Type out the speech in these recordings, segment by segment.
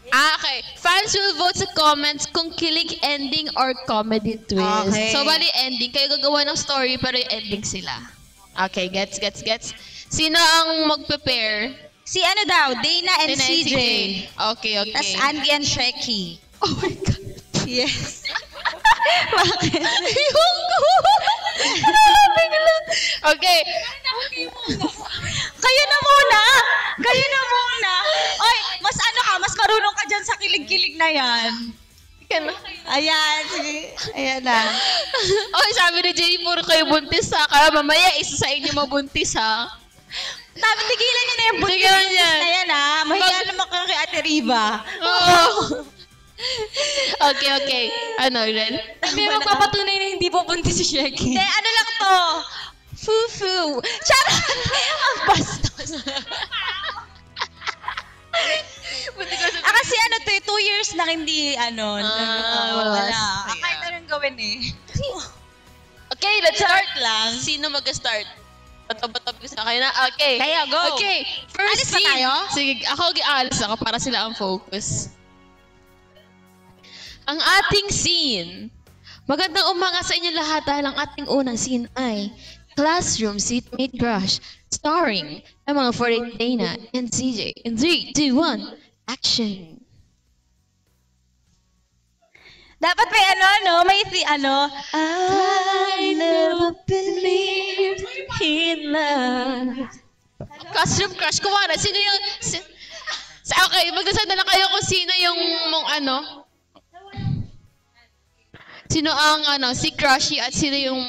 Okay. Fans will vote sa comments kung kilig ending or comedy twist. Okay. So, bali ending. Kayo gagawa ng story pero yung ending sila. Okay, gets. Sino ang mag-prepare? Si ano daw, Dana and CJ. Okay. Tas Andy and Sheki. Oh my God. Yes. Bakit? Okay. Kayo na muna. Oy, mas marunong ka dyan sa kilig-kilig na yan. Ayan, sige. Ayan na. Okay, sabi ni Jenny, puro kayo buntis ha. Kaya mamaya, isa sa inyo mabuntis ha. Tigilan niyo na yung buntis Tigilan niya. na yan ha. Mahiya naman ka kay Ate Riva. Oo. Okay. Ano, Ren? May magpapatunay na hindi po buntis si Sheki. Hindi, ano lang to? Fufu. Charot! Ang bastos. Kasi ano to, 2 years na hindi, wala. Kahit anong gawin eh. Okay, let's start lang. Sino mag-start? Bato-bato gusto kayo na? Okay. Kaya, go. Okay, first Alis ba scene. tayo? Sige, ako alis ako para sila ang focus. Ang ating scene. Magandang umaga sa inyo lahat dahil ang ating unang scene ay Classroom Seatmate Crush starring ang mga 48 Dana and CJ. In 3, 2, 1, action! Dapat may may I never believed in love. Classroom Crush, kumara. Sino yung... Okay, magdasal na lang kayo kung sino yung sino ang si Crushy at sino yung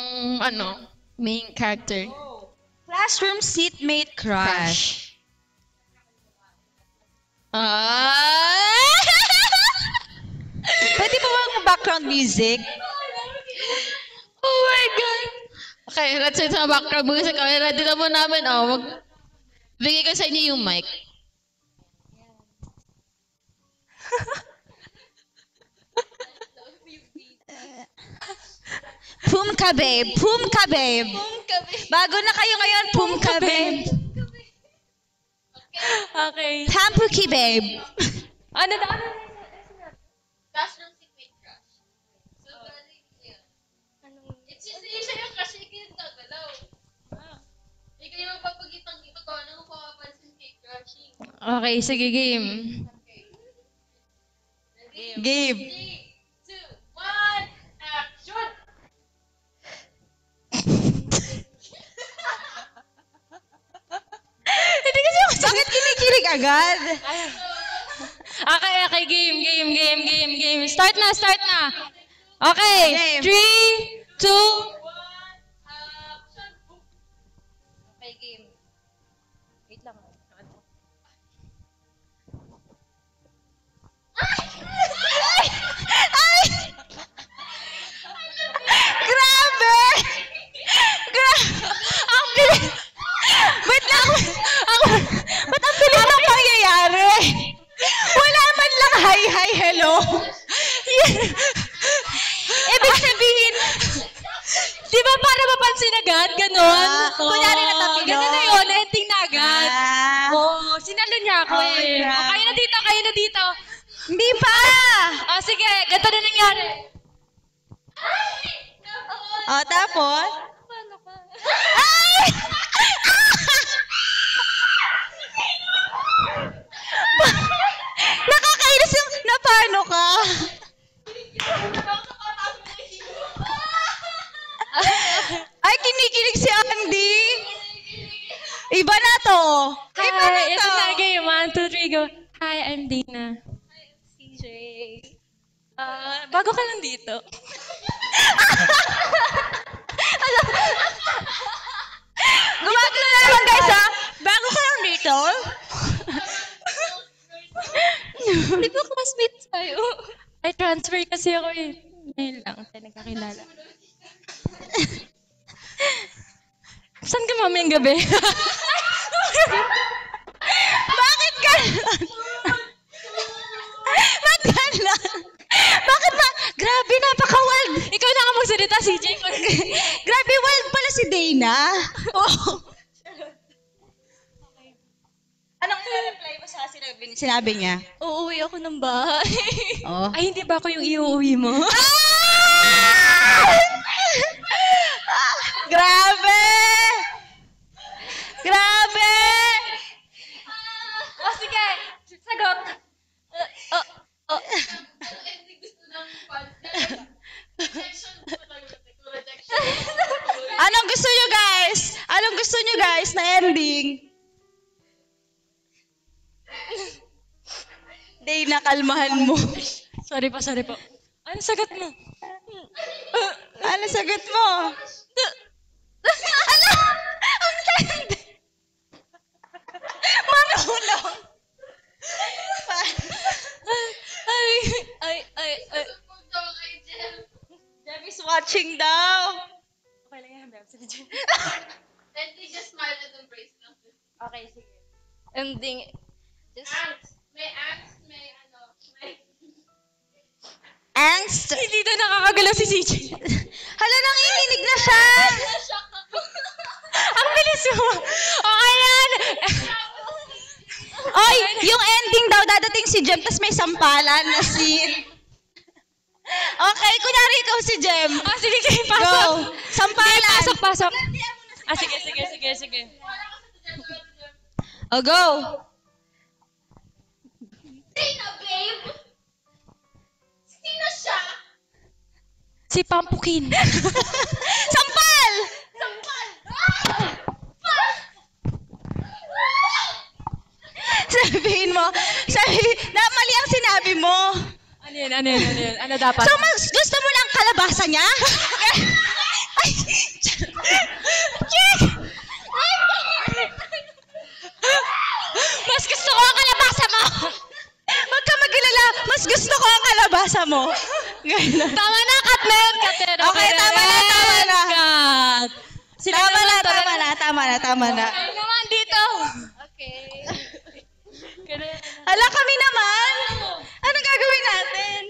main character. Classroom Seatmate Crush. Pwede ba background music? Oh my God! Okay, let's say sa background music. Okay, ready na po namin. Bigay ko sa inyo yung mic. Pumka babe. Bago na kayo ngayon, Pumka babe. Okay. Tampuki babe. Ano? Classroom Seatmate Crush. So, it's just siya yung crush. Ikaw yung gagalaw. Ikaw yung magpapagitang dito kung ano mo papapansin kay Crushy. Okay, sige, game. Game. 3, 2, 1, action! Hindi kasi ako bakit kinikilig agad? Okay, game. Start na. Okay, Game. 3, 2, Okay, game. Wait lang. Ay! Grabe! Ang bilis! Wait lang! Ba't ang bilis ng pangyayari? Wala man lang hi, hello. Ibig sabihin, di ba para mapansin agad? Ganon? kunyari natabi Ganon na yun, ending na agad. Sinalo niya ako eh. grabe. Kayo na dito. Hindi pa! Sige, ganito na nangyari. Tapos? Ay! Nakakainis yung napano ka. Ay, kinikilig si Andy. Iba na to. Ito na game. 1, 2, 3, go. Hi, I'm Dina. Hi, I'm CJ. Bago ka lang dito. Gumagano na naman guys ha. Bago ka lang dito. Di ba classmate tayo? Ay, transfer kasi ako eh. Ngayon lang tayo nagkakilala. Saan ka mamayang gabi? Bakit ganon? Ba't ganon? Bakit ba? Grabe, napaka-wild. Ikaw na nga magsalita, CJ. Grabe, wild pala si Dana. Oh. Anong reply mo sa sinabi Sinabi niya. Uuwi ako ng bahay. Oh. Ay, hindi ba ako yung iuuwi mo? Grabe! Grabe! Oh, sige. Sagot. Anong gusto nyo guys? Anong gusto nyo guys na ending? Day, nakalmahan mo. Sorry po. Ano sagot mo? Ano sagot mo? Ano? Ang tindi. Manulong. Ay. Jem is watching daw. Okay lang yan, Beb. Sige, Jen. Ending, just smile and embrace lang. Okay, sige. Ending. Just... May angst, may ano, may... Angst. Hindi na nakakagalaw si CJ. Hala, nanginginig na siya. Ang bilis mo. Okay yan. Oy, yung ending daw, dadating si Jem, tas may sampalan na scene. Okay, kunyari ikaw si Jem. Sige, pasok. Go. Sampalan. Pasok. Sige. Oh, go. Sino, babe? Sino siya? Si Pampukin. Sampal! Sabihin mo, na mali ang sinabi mo. Ano yun? Ano dapat? So, gusto mo lang kalabasa niya? Ay, Mas gusto ko ang kalabasa mo. Huwag ka mag-alala, mas gusto ko ang kalabasa mo. Ganun. Tama na, cut na yun. Okay, tama na. Cut. Tama na. Ay naman dito. Okay. Hala, kami naman. Anong gagawin natin?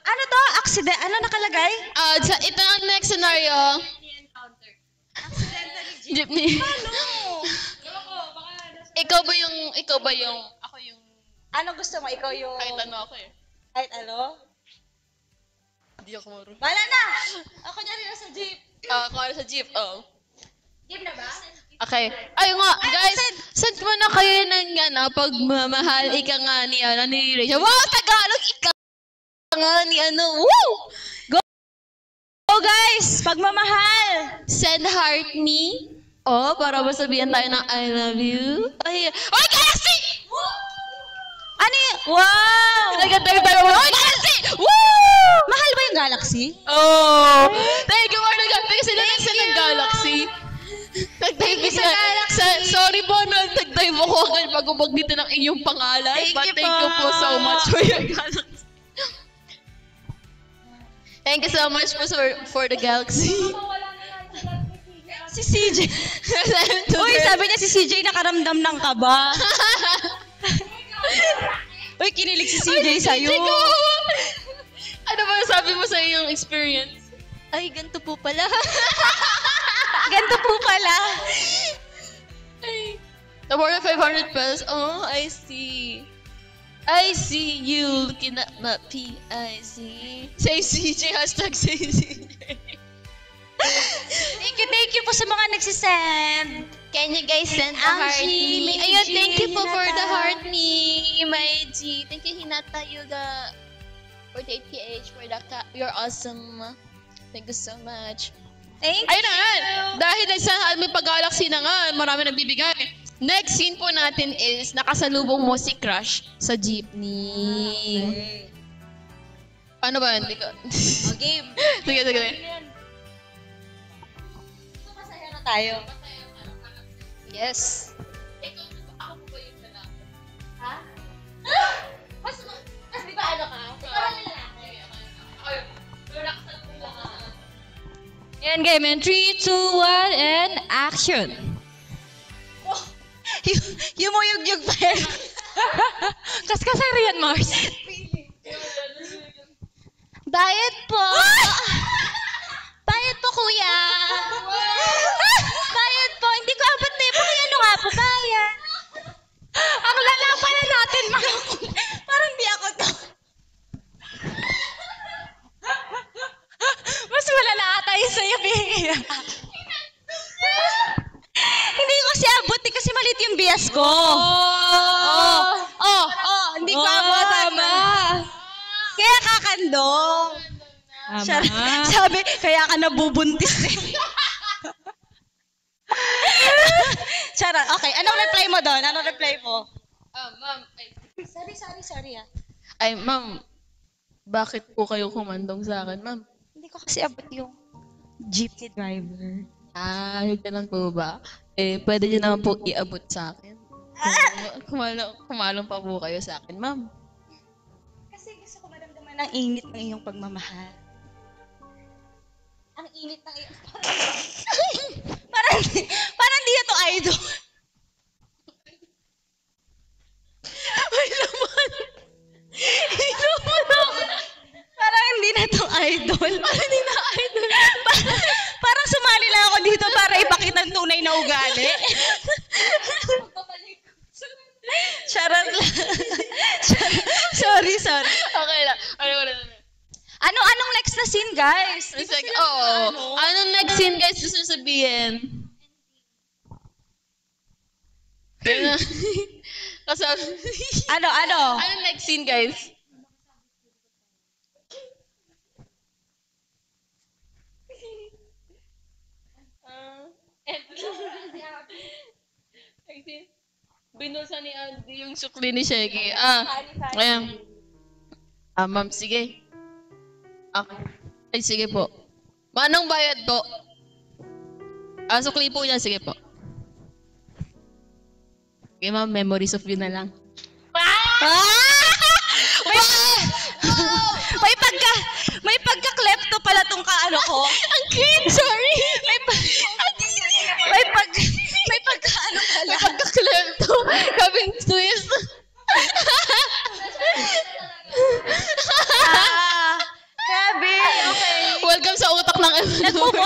Ano to? Accident? Ano nakalagay? Ito ang next scenario. Jeepney. Ikaw ba yung, ako yung, Ano gusto mo? Ikaw yung... kahit ano ako eh. Kahit ano? Hindi ako marunong. Bala na! Ako niya rin sa jeep. Kung ano sa jeep, oh. Jeep na ba? Okay. Ay nga, guys, send mo na kayo ng pagmamahal, ika nga ni, ni Rachel. Wow, Tagalog, ika nga ni, woo! Oh guys, pagmamahal. Send heart me. Oh, para masabihan tayo ng I love you. Ay, Galaxy! Ano yun? Wow! Nagkatayo tayo. Oy, Galaxy! Woo! Mahal ba yung Galaxy? Oh! Thank you, Marlon. Kasi sila nag-send ng Galaxy. Nag-dive sa Galaxy. Sorry po, nag-dive ako agad pag-ubag dito ng inyong pangalan. But thank you po so much for your Galaxy. Thank you so much for the Galaxy. Si CJ. Uy, sabi niya si CJ nakaramdam ng kaba. Uy, kinilig si CJ sa'yo. Ano ba sabi mo sa iyong experience? Ay, ganito po pala. Ganito po pala. Ay, the more than 500 pesos. Oh, I see. I see you looking at my PIC. Say CJ, hashtag say CJ. Thank you po sa mga nagsisend. Can you guys send a heart me? Ayun, thank you po for the heart me, my G. Thank you, Hinata Yuga, for the 8PH, for the you're awesome. Thank you so much. Thank Ayun na nga, dahil may pag-galaxy na nga, marami nagbibigay. Next scene po natin is nakasalubong mo si Crush sa jeepney. Paano ba? Hindi ko. Game. Sige. Masaya na tayo. Yes. Ako po ba yung lalaki? Ha? Mas di ba ano ka? Parang lalaki. Yan, game. And 3, 2, 1, and action. Yumuyug-yug pa yan. Kas-kasari yan, Mars. Bayad po. Bayad po, kuya. Bayad po. Hindi ko abot na yun. Ano nga po, bayad. Ang lalaki. nakakandong. Tama. Sabi, kaya ka nabubuntis eh. Charot. Okay, anong reply mo doon? Anong reply mo? Ma'am, Sorry ah. ay, ma'am, bakit po kayo kumandong sa akin, ma'am? Hindi ko kasi abot yung jeepney driver. Yung ganun po ba? Pwede niyo naman po iabot sa akin. Kumalong pa po kayo sa akin, ma'am. Kasi gusto ko maramdaman ang init ng iyong pagmamahal. Ang init ng iyong parang di na to idol. May laman. Parang hindi na to idol. Hindi na idol. Parang sumali lang ako dito para ipakita ang tunay na ugali. Charot lang. Sorry. Okay lang. Anong next na scene, guys? It's like, anong next scene, guys, gusto nyo sabihin? Kasi, Ano? anong next scene, guys? Binulsa ni Andy yung sukli ni Shaggy. Ayan. Ma'am, sige. Okay. Ay, sige po. Manong bayad po? Sukli po niya, sige po. Okay, ma'am, memories of you na lang. May pagka-klepto pala tong kaano ko. Ang cringe, sorry! May pagka-ano pala. Pagka-klepto. Kaming twist. Grabe, okay. Welcome sa utak ng Nag-move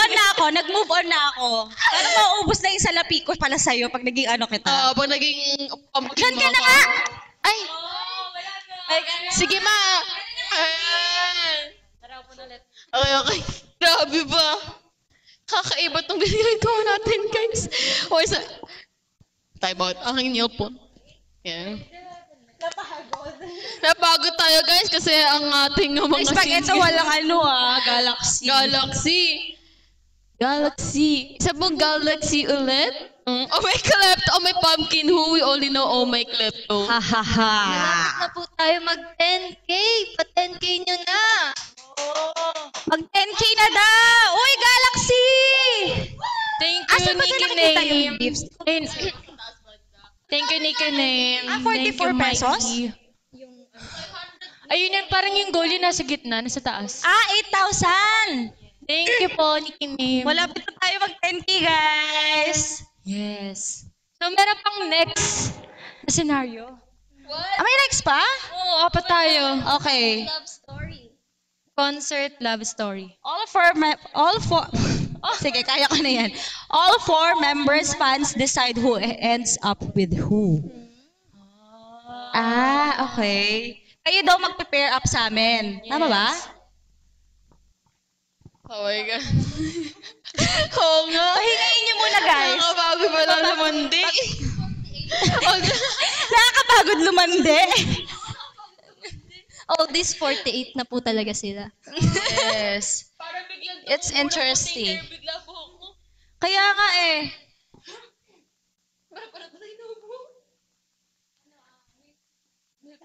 on na ako. Para mauubos na yung salapi ko pala sa'yo pag naging ano kita. Pag naging pumpkin Diyan mo ka na ako. nga! Ay! Sige, ma! Okay. Grabe ba? Kakaiba tong ginagawa natin, guys. O, time out. Aking nail po. Yeah. Napagod tayo, guys, kasi ang ating mga Ito walang Galaxy. Isa pong Galaxy ulit? Oh my klepto, oh my pumpkin, who we only know, oh my klepto. Malapit na po tayo mag-10K. Pa-10K nyo na. Mag 10K na daw! Uy, Galaxy! Thank you, Asan ba Nicky tayo nakikita yung Name. gifts? Thank you, Nicky Name. 44 pesos? Ayun yan, parang yung goal yun nasa gitna, nasa taas. 8,000! Thank you po, Nicky Name. Malapit na tayo mag 10K, guys! Yes. So, meron pang next na scenario. May next pa? Oo, apat tayo. Okay. Concert love story. Sige, kaya ko na yan. All 4 members fans decide who ends up with who. Okay. Kayo daw mag-pair up sa amin. Tama ba? Oh my God. Oo nga. Pahingayin niyo muna, guys. Nakakabago pala naman di. Nakakapagod lumande. This 48 na po talaga sila. Yes. It's interesting. Bigla po ako. Kaya nga eh.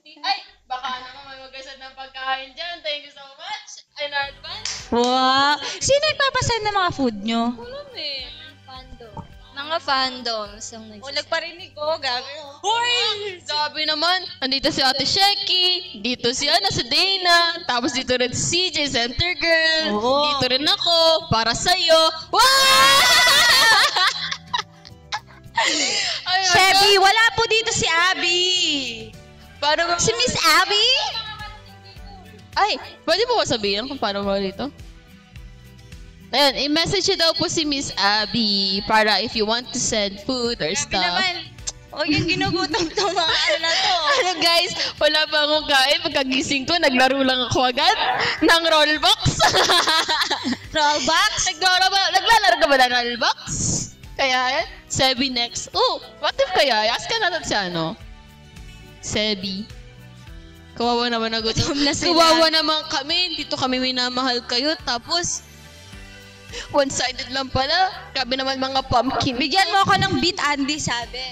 Ay, baka naman may mag-asad ng pagkain dyan. Thank you so much. In advance. Wow. Sino nagpapasend ng mga food nyo? Mga fandoms ang Nagparinig ko. Gabi. Hoy! Sabi naman, andito si Ate Shecky, dito si si Dana, tapos dito rin si CJ, Center Girl, Oo. dito rin ako, para sa'yo. Wow! Ay, Chevy, wala po dito si Abby. Paano ba? Si Miss Abby? Ay, pwede po ba sabihin kung paano ba dito? Ayun, i-message niyo daw po si Miss Abby para if you want to send food or stuff. Yung ginugutom to mga ano na to. Ano guys, wala pa akong kain. Pagkagising ko, naglaro lang ako agad ng Rollbox. Rollbox? Naglalaro ka ba ng Rollbox? Kaya, Sebi next. Oh, what if kaya? Ask ka natin si Sebi. Kawawa naman na gutom. Gutom na sila. Kawawa naman kami. Dito kami minamahal kayo. Tapos, one-sided lang pala. Grabe naman mga pumpkin. Bigyan mo ako ng beat, Andy, sabi.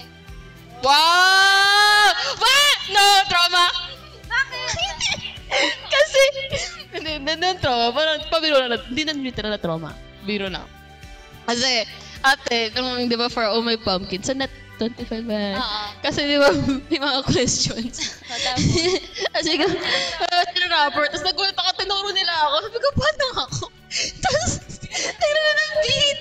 Wow! What? No, trauma. Bakit? Kasi, hindi trauma. Parang pabiro na. Hindi na literal na trauma. Biro na. Kasi, ate, nung di ba for all my pumpkins, so not 25 ba? Kasi di ba, may mga questions. Kasi ko, rapper, tapos nagulat ako, tinuro nila ako. Sabi ko, paano ako? Tapos, tinuro na ng beat.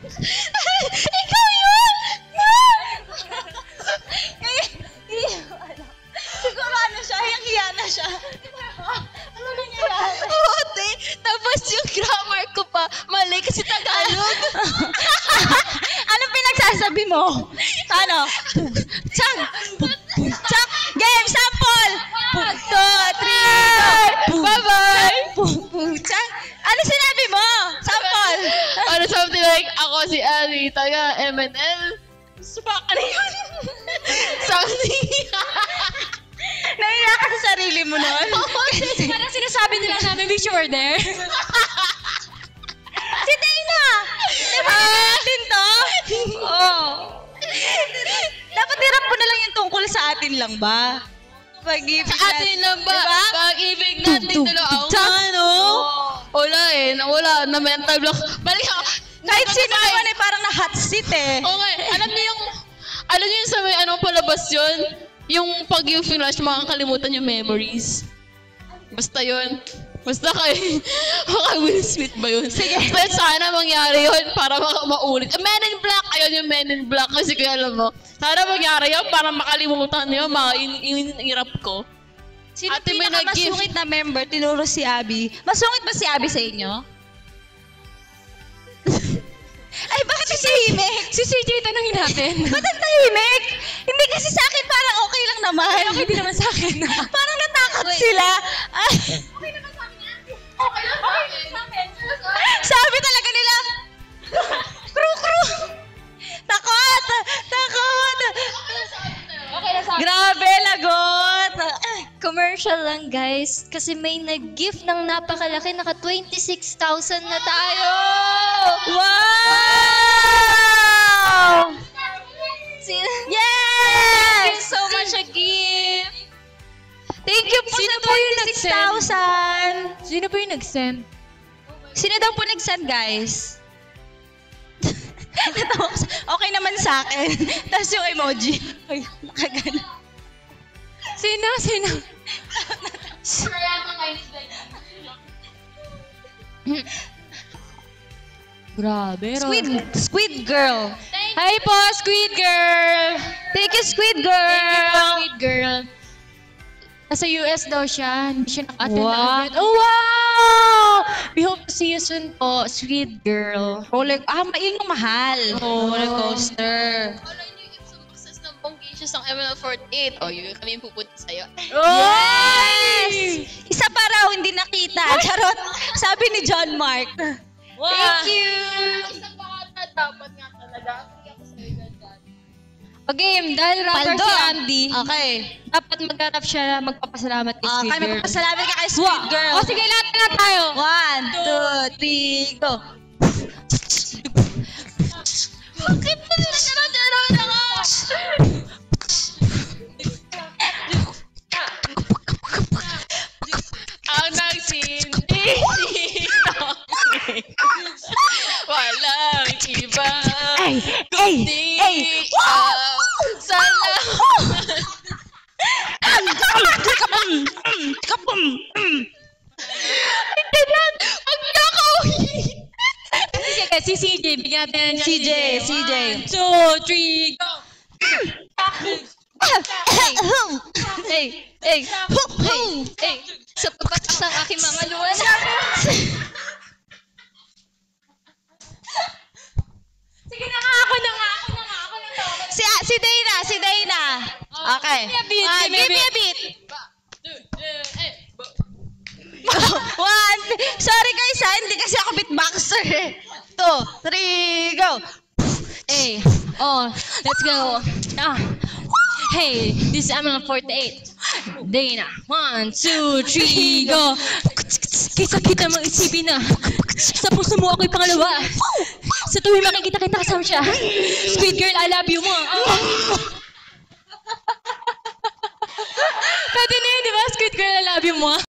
Ikaw yun! Siguro ano siya, hiya na siya. Ano nangyayari? Ote, tapos yung grammar ko pa, mali kasi Tagalog. Anong pinagsasabi mo? Ano? Chak! Chak! Game! Sample! 1, 2, 3, Bye-bye! Chak! Ano sinabi mo? Sample! Ano something like, ako si Ali, taga MNL. Subaka na yun. Something. Naiya ka sa sarili mo nun? Parang sinasabi nila namin, wish you were there. Si Dana! Di ba natin to? Oo. Dapat hirap mo na lang yung tungkol sa atin lang ba? Pag-ibig Sa atin lang ba? Diba? Pag-ibig natin dalawa. Ano? Wala eh. Nawala na mental block. Balik ako. Kahit sino naman eh, parang na-hot seat eh. Okay. Alam niyo yung sa may anong palabas yun? Yung pag yung flash, makakalimutan yung memories. Basta yun. Basta kay Will Smith ba yun? Sige. But sana mangyari yun para maulit. Men in Black! Ayun yung Men in Black. Kasi kaya alam mo. Sana mangyari yun para makalimutan nyo. Irap ko. Sino Ate, may pinakamasungit na member? Tinuro si Abby. Masungit ba si Abby sa inyo? Ay, bakit si tahimik? Si CJ, tanongin natin. Ba't ang tahimik? Hindi kasi sa akin parang okay lang naman. Ay, okay din naman sa akin. Parang natakot sila. Ay. Okay naman sa akin yan. Okay lang sa akin. Sabi talaga nila, kru. Takot! Takot! Okay na sa akin. Grabe, lagot! Commercial lang, guys. Kasi may nag-gift ng napakalaki. Naka 26,000 na tayo! Wow! Yes! Thank you so much a gift! Thank you po Sino sa po yung 26,000. Sino po yung nag-send? Sino daw po nag-send, guys? Natawa ko okay naman sa akin. Tapos yung emoji. Ay, nakagano. Sino? Grabe, Squid girl. Hi po, Squid Girl! Thank you, Squid girl. Squid Girl. Nasa US daw siya. Hindi siya naka-attend Wow. na event. Oh, wow! We hope to see you soon po, Squid Girl. Yung mahal. Roller coaster. Wala niyo yung success ng Bonggacious ng ML48. O, yun kami yung pupunta sa'yo. Yes! Isa pa raw, hindi nakita. Charot. Sabi ni John Mark. Wow. Thank you. Isa pa ata, dapat nga talaga. Hindi ako sa'yo dyan. Okay, dahil rapper Paldo. si Andy, Okay. dapat mag-rap siya magpapasalamat kay Squid Okay, Girl. magpapasalamat ka kay Squid girl. O sige, lahat na tayo. 1, 2, 3, go. Bakit mo nila gano'n ako? Ang nagsindi walang iba kundi ikaw sa lahat. Hindi lang, huwag na ako Sige, si CJ, bigyan natin niya. CJ. 1, 2, 3, go! Hey. Sa papatas ang aking mga luwan. Sige na nga, ako na nga. Si Dana. Okay. Give me a beat, Give me a beat. 1, Sorry guys ha, hindi kasi ako beatboxer eh. 2, 3, go! Hey, oh, let's go. Hey, this is Amang 48. Dana, 1, 2, 3, go. Kaysa kita mong isipin na sa puso mo ako'y pangalawa. Sa tuwing makikita kita kasama siya. Squid Girl, I love you mo. Pwede na yun, di ba? Squid Girl, I love you mo.